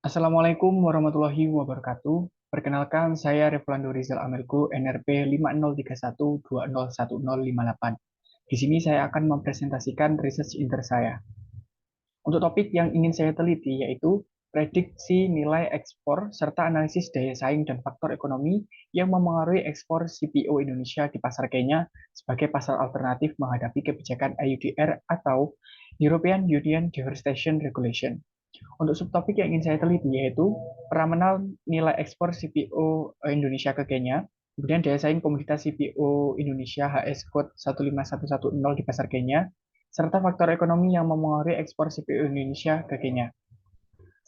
Assalamualaikum warahmatullahi wabarakatuh. Perkenalkan, saya Reflando Rizal Amelko, NRP 5031201058. Di sini saya akan mempresentasikan research inter saya. Untuk topik yang ingin saya teliti yaitu prediksi nilai ekspor serta analisis daya saing dan faktor ekonomi yang memengaruhi ekspor CPO Indonesia di pasar Kenya sebagai pasar alternatif menghadapi kebijakan EUDR atau European Union Deforestation Regulation. Untuk subtopik yang ingin saya teliti yaitu peramenal nilai ekspor CPO Indonesia ke Kenya, kemudian daya saing komoditas CPO Indonesia HS code 15110 di pasar Kenya, serta faktor ekonomi yang memengaruhi ekspor CPO Indonesia ke Kenya.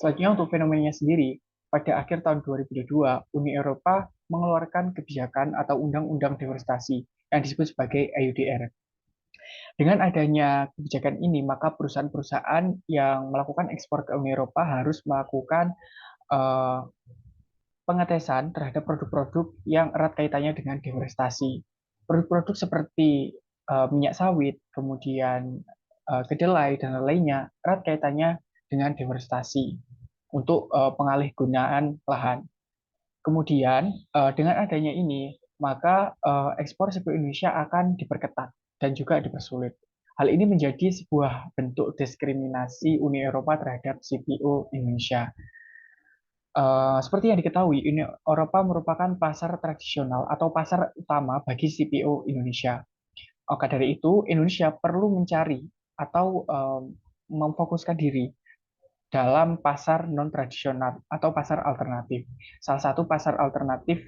Selanjutnya untuk fenomenanya sendiri, pada akhir tahun 2022, Uni Eropa mengeluarkan kebijakan atau Undang-Undang Deforestasi yang disebut sebagai EUDR. Dengan adanya kebijakan ini, maka perusahaan-perusahaan yang melakukan ekspor ke Uni Eropa harus melakukan eh, pengetesan terhadap produk-produk yang erat kaitannya dengan deforestasi. Produk-produk seperti minyak sawit, kemudian kedelai, dan lainnya erat kaitannya dengan deforestasi untuk pengalih gunaan lahan. Kemudian, dengan adanya ini, maka ekspor CPO Indonesia akan diperketat dan juga dipersulit. Hal ini menjadi sebuah bentuk diskriminasi Uni Eropa terhadap CPO Indonesia. Seperti yang diketahui, Uni Eropa merupakan pasar tradisional atau pasar utama bagi CPO Indonesia. Maka dari itu, Indonesia perlu mencari atau memfokuskan diri dalam pasar non-tradisional atau pasar alternatif. Salah satu pasar alternatif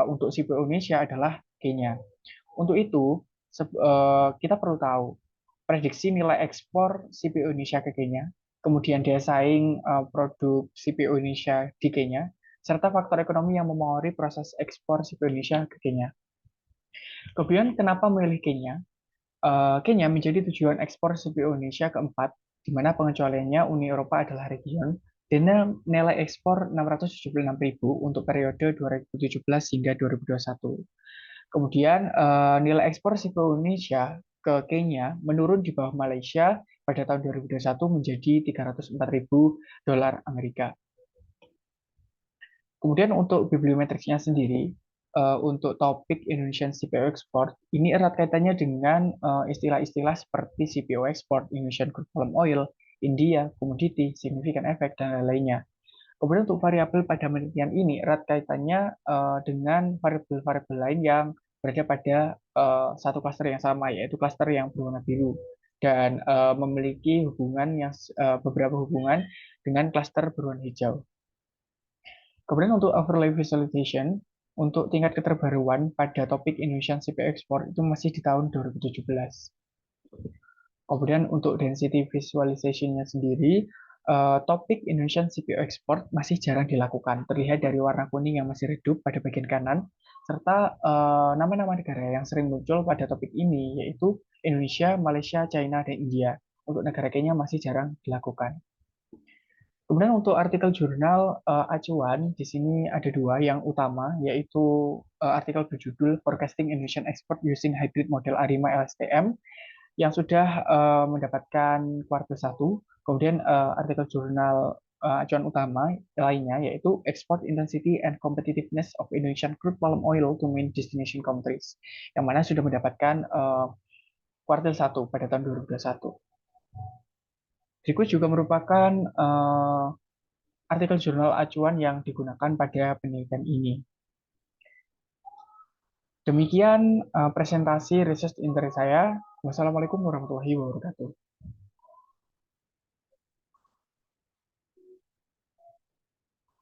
untuk CPO Indonesia adalah Kenya. Untuk itu, kita perlu tahu prediksi nilai ekspor CPO Indonesia ke Kenya, kemudian daya saing produk CPO Indonesia di Kenya, serta faktor ekonomi yang memengaruhi proses ekspor CPO Indonesia ke Kenya. Kemudian, kenapa memilih Kenya? Kenya menjadi tujuan ekspor CPO Indonesia keempat, di mana pengecualiannya Uni Eropa adalah region, dengan nilai ekspor 676.000 untuk periode 2017 hingga 2021. Kemudian nilai ekspor CPO Indonesia ke Kenya menurun di bawah Malaysia pada tahun 2021 menjadi 304.000 dolar Amerika. Kemudian untuk bibliometriknya sendiri, untuk topik Indonesian CPO Export, ini erat kaitannya dengan istilah-istilah seperti CPO Export, Indonesian Crude Palm Oil, India, Commodity, Significant Effect, dan lain-lainnya. Kemudian untuk variabel pada penelitian ini erat kaitannya dengan variabel-variabel lain yang berada pada satu klaster yang sama, yaitu klaster yang berwarna biru dan memiliki hubungan yang beberapa hubungan dengan klaster berwarna hijau. Kemudian untuk overlay visualization, untuk tingkat keterbaruan pada topik Indonesian CPO Export itu masih di tahun 2017. Kemudian untuk density visualization-nya sendiri, topik Indonesian CPO Export masih jarang dilakukan. Terlihat dari warna kuning yang masih redup pada bagian kanan, serta nama-nama negara yang sering muncul pada topik ini, yaitu Indonesia, Malaysia, China, dan India. Untuk negara Kenya masih jarang dilakukan. Kemudian untuk artikel jurnal acuan, di sini ada dua yang utama, yaitu artikel berjudul Forecasting Indonesian Export Using Hybrid Model ARIMA LSTM yang sudah mendapatkan kuartil 1. Kemudian artikel jurnal acuan utama lainnya yaitu Export Intensity and Competitiveness of Indonesian Crude Palm Oil to Main Destination Countries, yang mana sudah mendapatkan kuartil 1 pada tahun 2021. Berikut juga merupakan artikel jurnal acuan yang digunakan pada penelitian ini. Demikian presentasi research intern saya. Wassalamualaikum warahmatullahi wabarakatuh.